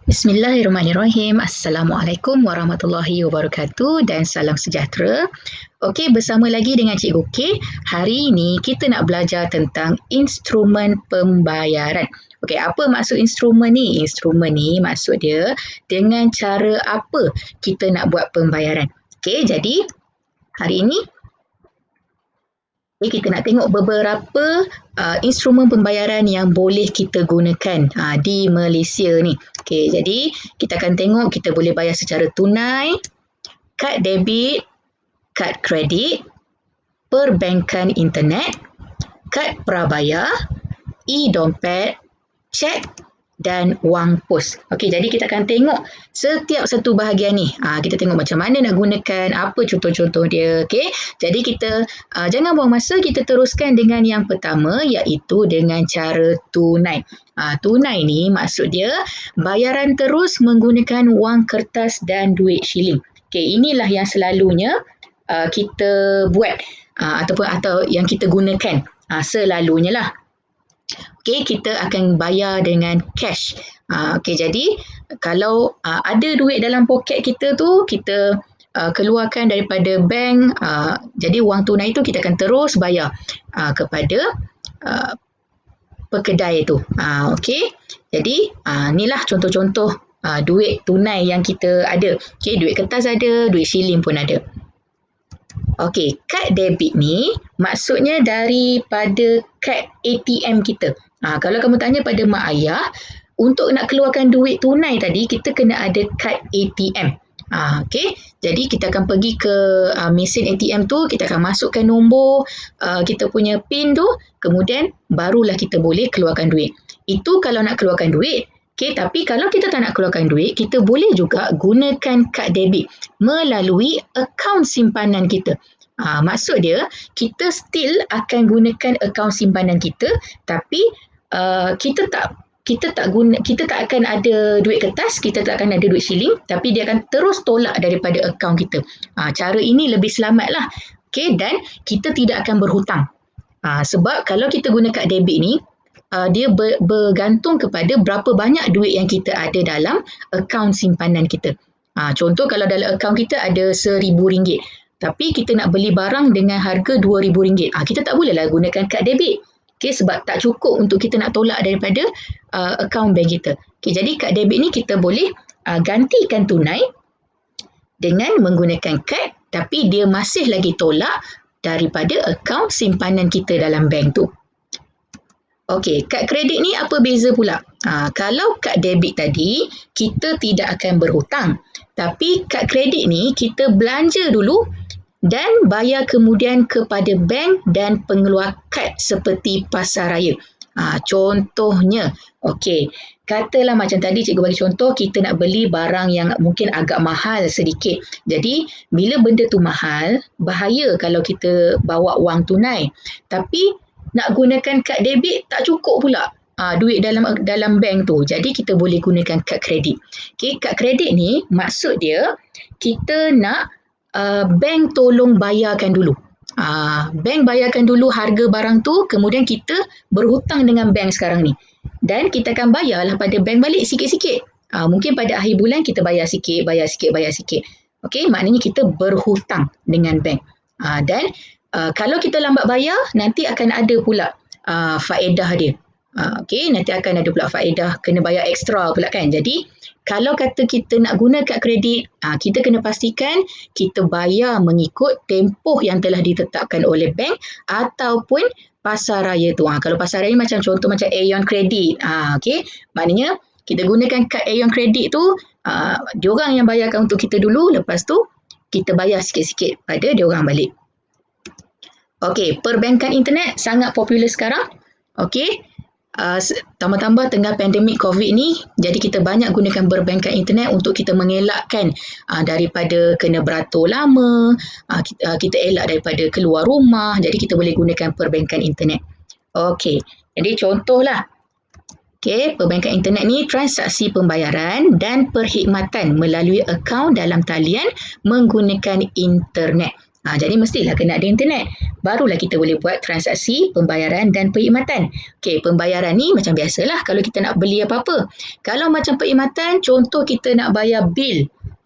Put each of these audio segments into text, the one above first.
Bismillahirrahmanirrahim. Assalamualaikum warahmatullahi wabarakatuh dan salam sejahtera. Okey, bersama lagi dengan Cikgu K. Hari ini kita nak belajar tentang instrumen pembayaran. Okey, apa maksud instrumen ni? Instrumen ni maksud dia dengan cara apa kita nak buat pembayaran. Okey, jadi hari ini kita nak tengok beberapa instrumen pembayaran yang boleh kita gunakan di Malaysia ni. Okey, jadi kita akan tengok kita boleh bayar secara tunai, kad debit, kad kredit, perbankan internet, kad prabayar, e-dompet, cek dan wang pos. Okey, jadi kita akan tengok setiap satu bahagian ni. Kita tengok macam mana nak gunakan, apa contoh-contoh dia. Okey, jadi kita jangan buang masa, kita teruskan dengan yang pertama iaitu dengan cara tunai. Tunai ni maksud dia bayaran terus menggunakan wang kertas dan duit shilling. Okey, inilah yang selalunya kita buat atau yang kita gunakan selalunya lah. Okey, kita akan bayar dengan cash. Okey, jadi kalau ada duit dalam poket kita tu, kita keluarkan daripada bank, jadi wang tunai tu kita akan terus bayar kepada pekedai tu. Okey, jadi inilah contoh-contoh duit tunai yang kita ada. Okey, duit kertas ada, duit shilling pun ada. Okey, kad debit ni maksudnya daripada kad ATM kita. Kalau kamu tanya pada mak ayah, untuk nak keluarkan duit tunai tadi, kita kena ada kad ATM. Okey, jadi kita akan pergi ke mesin ATM tu, kita akan masukkan nombor kita punya PIN tu, kemudian barulah kita boleh keluarkan duit. Itu kalau nak keluarkan duit. Okay, tapi kalau kita tak nak keluarkan duit, kita boleh juga gunakan kad debit melalui akaun simpanan kita. Maksud dia, kita still akan gunakan akaun simpanan kita, tapi kita tak akan ada duit kertas, kita tak akan ada duit shilling, tapi dia akan terus tolak daripada akaun kita. Cara ini lebih selamat lah. Okay, dan kita tidak akan berhutang. Sebab kalau kita guna kad debit ni, dia bergantung kepada berapa banyak duit yang kita ada dalam akaun simpanan kita. Contoh kalau dalam akaun kita ada RM1,000, tapi kita nak beli barang dengan harga RM2,000. Kita tak bolehlah gunakan kad debit. Okay, sebab tak cukup untuk kita nak tolak daripada akaun bank kita. Okay, jadi kad debit ni kita boleh gantikan tunai dengan menggunakan kad, tapi dia masih lagi tolak daripada akaun simpanan kita dalam bank tu. Okey, kad kredit ni apa beza pula? Kalau kad debit tadi, kita tidak akan berhutang. Tapi kad kredit ni, kita belanja dulu dan bayar kemudian kepada bank dan pengeluar kad seperti pasaraya. Contohnya, okey, katalah macam tadi cikgu bagi contoh, kita nak beli barang yang mungkin agak mahal sedikit. Jadi, bila benda tu mahal, bahaya kalau kita bawa wang tunai. Tapi, nak gunakan kad debit tak cukup pula duit dalam bank tu. Jadi kita boleh gunakan kad kredit. Okay, kad kredit ni maksud dia kita nak bank tolong bayarkan dulu. Bank bayarkan dulu harga barang tu, kemudian kita berhutang dengan bank sekarang ni. Dan kita akan bayarlah pada bank balik sikit-sikit. Mungkin pada akhir bulan kita bayar sikit. Okay, maknanya kita berhutang dengan bank. Dan kalau kita lambat bayar, nanti akan ada pula faedah dia. Okey, nanti akan ada pula faedah, kena bayar ekstra pula kan. Jadi, kalau kata kita nak guna kad kredit, kita kena pastikan kita bayar mengikut tempoh yang telah ditetapkan oleh bank ataupun pasaraya tu. Kalau pasaraya macam contoh macam Aeon Credit. Okey, maknanya kita gunakan kad Aeon Credit tu, diorang yang bayarkan untuk kita dulu, lepas tu kita bayar sikit-sikit pada diorang balik. Okey, perbankan internet sangat popular sekarang. Okey, tambah-tambah tengah pandemik COVID ni, jadi kita banyak gunakan perbankan internet untuk kita mengelakkan daripada kena beratur lama, kita elak daripada keluar rumah, jadi kita boleh gunakan perbankan internet. Okey, jadi contohlah. Okey, perbankan internet ni transaksi pembayaran dan perkhidmatan melalui akaun dalam talian menggunakan internet. Jadi mestilah kena ada internet. Barulah kita boleh buat transaksi, pembayaran dan perkhidmatan. Okey, pembayaran ni macam biasalah kalau kita nak beli apa-apa. Kalau macam perkhidmatan, contoh kita nak bayar bil.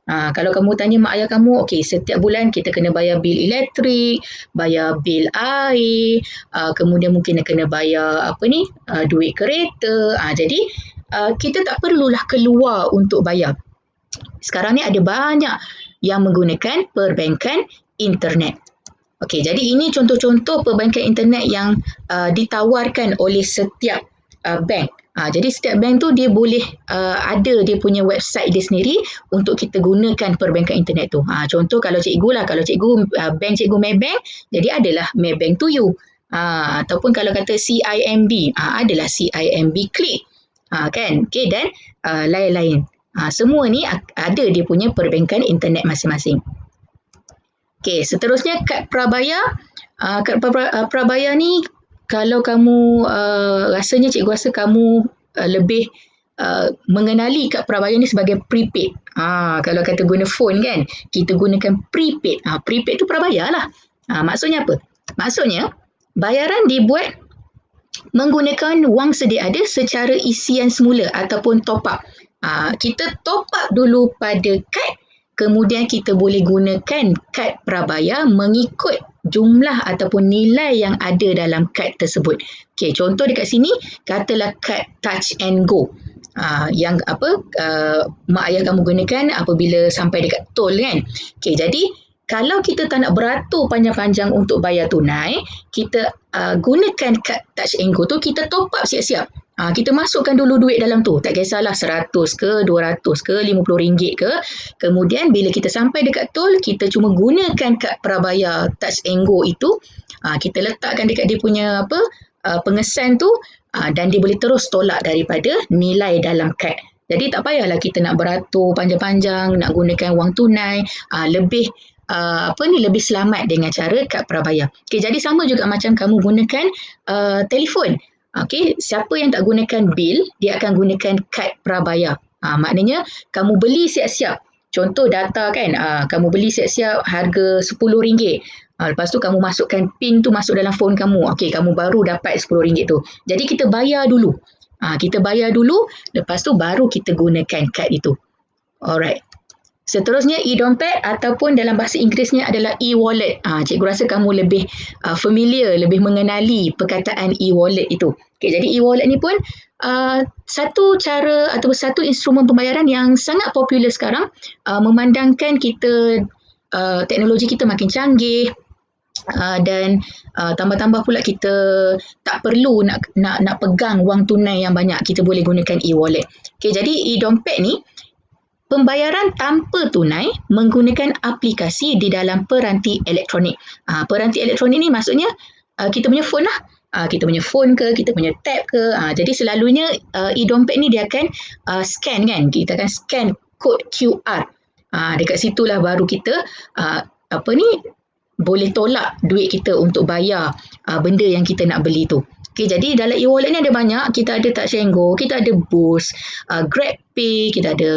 Kalau kamu tanya mak ayah kamu, okey, setiap bulan kita kena bayar bil elektrik, bayar bil air, kemudian mungkin kena bayar duit kereta. Jadi kita tak perlulah keluar untuk bayar. Sekarang ni ada banyak yang menggunakan perbankan internet. Okey, jadi ini contoh-contoh perbankan internet yang ditawarkan oleh setiap bank. Jadi setiap bank tu dia boleh ada dia punya website dia sendiri untuk kita gunakan perbankan internet tu. Contoh kalau cikgu bank cikgu Maybank, jadi adalah Maybank to you. Ataupun kalau kata CIMB, adalah CIMB Click. Kan? Okey, dan lain-lain. Semua ni ada dia punya perbankan internet masing-masing. Okey, seterusnya kad prabayar. Kad prabayar ni kalau kamu rasanya cikgu rasa kamu lebih mengenali kad prabayar ni sebagai prepaid. Kalau kata guna phone kan, kita gunakan prepaid. Prepaid tu prabayar lah. Maksudnya apa? Maksudnya bayaran dibuat menggunakan wang sedia ada secara isian semula ataupun top up. Kita top up dulu pada kad, kemudian kita boleh gunakan kad prabayar mengikut jumlah ataupun nilai yang ada dalam kad tersebut. Okey, contoh dekat sini, katalah kad touch and go. Yang mak ayah kamu gunakan apabila sampai dekat tol kan. Okey, jadi kalau kita tak nak beratur panjang-panjang untuk bayar tunai, kita gunakan kad touch and go tu, kita top up siap-siap. Kita masukkan dulu duit dalam tu. Tak kisahlah 100 ke, 200 ke, RM50 ke. Kemudian bila kita sampai dekat tol, kita cuma gunakan kad prabayar touch and go itu. Kita letakkan dekat dia punya pengesan tu, dan dia boleh terus tolak daripada nilai dalam kad. Jadi tak payahlah kita nak beratur panjang-panjang, nak gunakan wang tunai, lebih selamat dengan cara kad prabayar. Okey, jadi sama juga macam kamu gunakan telefon. Okey, siapa yang tak gunakan bil, dia akan gunakan kad prabayar. Maknanya kamu beli siap-siap. Contoh data kan, kamu beli siap-siap harga RM10. Lepas tu kamu masukkan PIN tu masuk dalam phone kamu. Okey, kamu baru dapat RM10 tu. Jadi kita bayar dulu. Kita bayar dulu, lepas tu baru kita gunakan kad itu. Alright. Seterusnya e-dompet ataupun dalam bahasa Inggerisnya adalah e-wallet. Cikgu rasa kamu lebih familiar, lebih mengenali perkataan e-wallet itu. Okay, jadi e-wallet ni pun satu cara atau satu instrumen pembayaran yang sangat popular sekarang, memandangkan kita teknologi kita makin canggih. Dan tambah-tambah pula kita tak perlu nak pegang wang tunai yang banyak. Kita boleh gunakan e-wallet. Okay, jadi e-dompet ni pembayaran tanpa tunai menggunakan aplikasi di dalam peranti elektronik. Peranti elektronik ni maksudnya kita punya phone lah. Kita punya phone ke, kita punya tab ke. Jadi selalunya e-dompet ni dia akan scan kan. Kita akan scan kod QR. Dekat situlah baru kita boleh tolak duit kita untuk bayar benda yang kita nak beli tu. Okay, jadi dalam e-wallet ni ada banyak. Kita ada Touch 'n Go, kita ada Boost, GrabPay, kita ada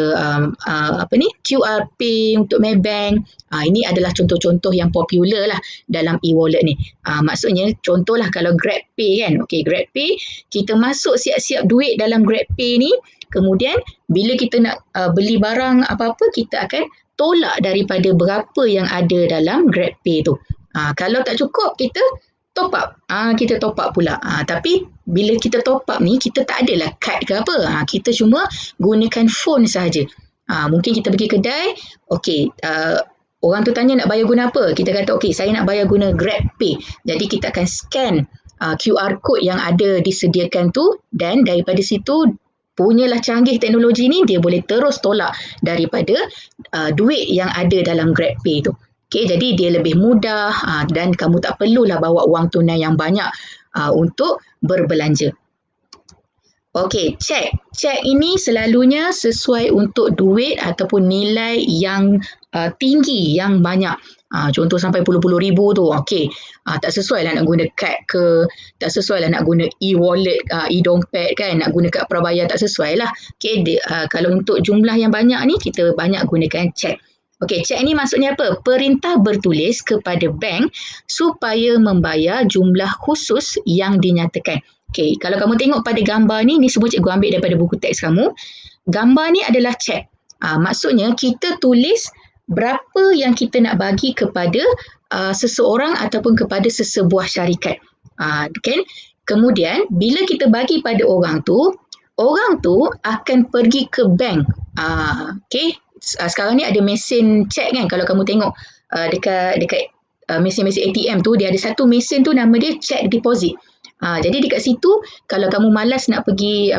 QR Pay untuk Maybank. Ini adalah contoh-contoh yang popular lah dalam e-wallet ni. Maksudnya contohlah kalau GrabPay kan. Okay, GrabPay, kita masuk siap-siap duit dalam GrabPay ni. Kemudian bila kita nak beli barang apa-apa, kita akan tolak daripada berapa yang ada dalam GrabPay tu. Kalau tak cukup, kita top up. Kita top up pula. Tapi bila kita top up ni, kita tak adalah kad ke apa. Kita cuma gunakan phone sahaja. Mungkin kita pergi kedai, okey, orang tu tanya nak bayar guna apa. Kita kata okey, saya nak bayar guna GrabPay. Jadi kita akan scan QR code yang ada disediakan tu, dan daripada situ punyalah canggih teknologi ni, dia boleh terus tolak daripada duit yang ada dalam GrabPay tu. Okay, jadi dia lebih mudah dan kamu tak perlulah bawa wang tunai yang banyak untuk berbelanja. Okey, cek. Cek ini selalunya sesuai untuk duit ataupun nilai yang tinggi, yang banyak. Contoh sampai puluh-puluh ribu tu. Okey, tak sesuai lah nak guna kad ke, tak sesuai lah nak guna e-wallet, e-dompet kan, nak guna kad prabayar, tak sesuai lah. Okey, kalau untuk jumlah yang banyak ni, kita banyak gunakan cek. Okey, cek ni maksudnya apa? Perintah bertulis kepada bank supaya membayar jumlah khusus yang dinyatakan. Okey, kalau kamu tengok pada gambar ni semua cikgu ambil daripada buku teks kamu. Gambar ni adalah cek. Maksudnya kita tulis berapa yang kita nak bagi kepada seseorang ataupun kepada sesebuah syarikat. Kan? Kemudian bila kita bagi pada orang tu akan pergi ke bank. Okey, sekarang ni ada mesin cek kan, kalau kamu tengok dekat mesin-mesin ATM tu, dia ada satu mesin tu nama dia check deposit. Jadi dekat situ kalau kamu malas nak pergi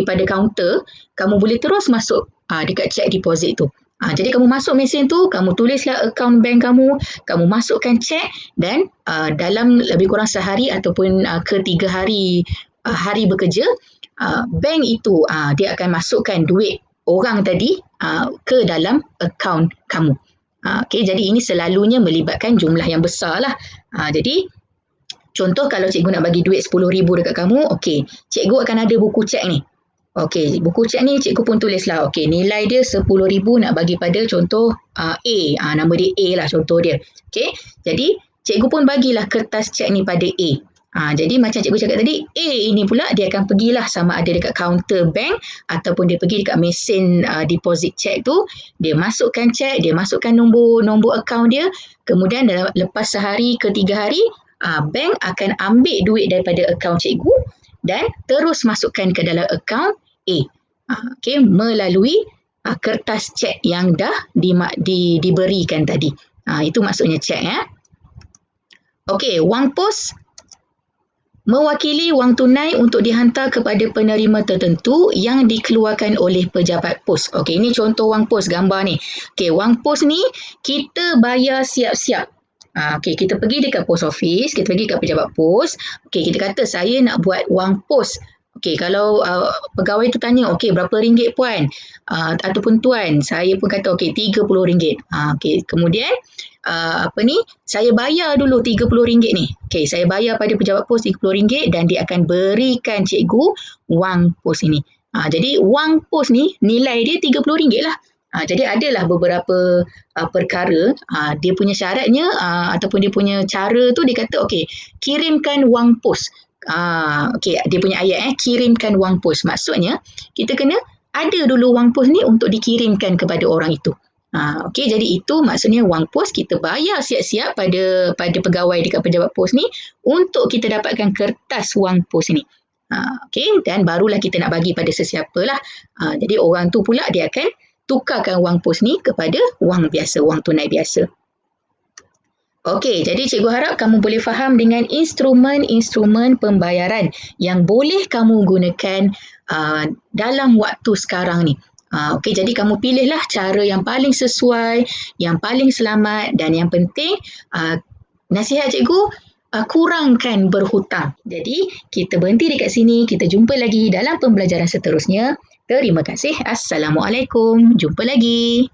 pada kaunter, kamu boleh terus masuk dekat check deposit tu. Jadi kamu masuk mesin tu, kamu tulislah akaun bank kamu masukkan cek dan dalam lebih kurang sehari ataupun ke 3 hari bekerja, bank itu dia akan masukkan duit orang tadi ke dalam akaun kamu. Okay, jadi ini selalunya melibatkan jumlah yang besar lah. Jadi contoh kalau cikgu nak bagi duit RM10,000 dekat kamu, okay, cikgu akan ada buku cek ni. Okay, buku cek ni cikgu pun tulislah, okay, nilai dia RM10,000 nak bagi pada contoh A, nama dia A lah contoh dia. Okay, jadi cikgu pun bagilah kertas cek ni pada A. Jadi macam cikgu cakap tadi, A ini pula dia akan pergilah sama ada dekat kaunter bank ataupun dia pergi dekat mesin deposit cek tu, dia masukkan cek, dia masukkan nombor akaun dia, kemudian lepas sehari ke 3 hari, bank akan ambil duit daripada akaun cikgu dan terus masukkan ke dalam akaun A. Okay, melalui kertas cek yang dah diberikan tadi. Itu maksudnya cek ya. Okey, wang pos mewakili wang tunai untuk dihantar kepada penerima tertentu yang dikeluarkan oleh pejabat pos. Okey, ini contoh wang pos gambar ni. Okey, wang pos ni kita bayar siap-siap. Okey, kita pergi dekat post office, kita pergi kat pejabat pos. Okey, kita kata saya nak buat wang pos. Okey, kalau pegawai tu tanya, okey berapa ringgit puan? Ataupun tuan, saya pun kata okey RM30. Okey, kemudian saya bayar dulu RM30 ni. Okey, saya bayar pada pejabat pos RM30 dan dia akan berikan cikgu wang pos ini. Jadi wang pos ni nilai dia RM30 lah. Jadi adalah beberapa perkara, dia punya syaratnya ataupun dia punya cara tu dia kata okey, kirimkan wang pos. Okey, dia punya ayat kirimkan wang pos. Maksudnya kita kena ada dulu wang pos ni untuk dikirimkan kepada orang itu. Okey, jadi itu maksudnya wang pos kita bayar siap-siap pada pegawai dekat pejabat pos ni untuk kita dapatkan kertas wang pos ni. Okey, dan barulah kita nak bagi pada sesiapa lah. Jadi orang tu pula dia akan tukarkan wang pos ni kepada wang biasa, wang tunai biasa. Okey, jadi cikgu harap kamu boleh faham dengan instrumen-instrumen pembayaran yang boleh kamu gunakan dalam waktu sekarang ni. Okey, jadi kamu pilihlah cara yang paling sesuai, yang paling selamat dan yang penting nasihat cikgu, kurangkan berhutang. Jadi kita berhenti dekat sini, kita jumpa lagi dalam pembelajaran seterusnya. Terima kasih. Assalamualaikum. Jumpa lagi.